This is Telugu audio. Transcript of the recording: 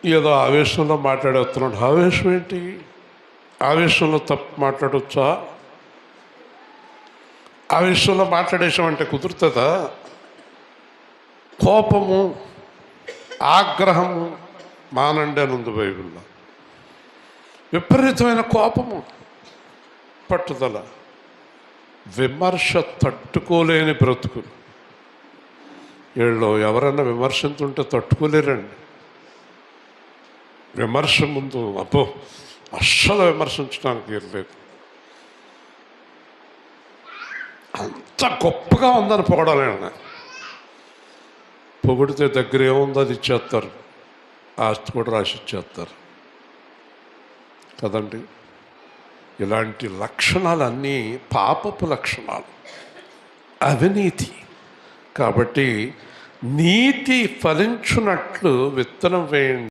ఏదో ఆవేశంలో మాట్లాడేస్తున్నాడు. ఆవేశం ఏంటి? ఆవేశంలో తప్పు మాట్లాడవచ్చా? ఆవేశంలో మాట్లాడేసామంటే కుదురుతుందా? కోపము, ఆగ్రహము మానండి అని ఉంది బైబిల్లో. విపరీతమైన కోపము, పట్టుదల, విమర్శ తట్టుకోలేని బ్రతుకులు. వీళ్ళు ఎవరన్నా విమర్శించుంటే తట్టుకోలేరండి. విమర్శ ముందు అబ్బో అస్సలు విమర్శించడానికి లేదు. అంత గొప్పగా ఉందని పొగడాలండి. పొగిడితే దగ్గర ఏముందో అది ఇచ్చేస్తారు, ఆస్తి కూడా రాసి ఇచ్చేస్తారు కదండి. ఇలాంటి లక్షణాలన్నీ పాపపు లక్షణాలు, అవినీతి. కాబట్టి నీతి ఫలించున్నట్లు విత్తనం వేయండి.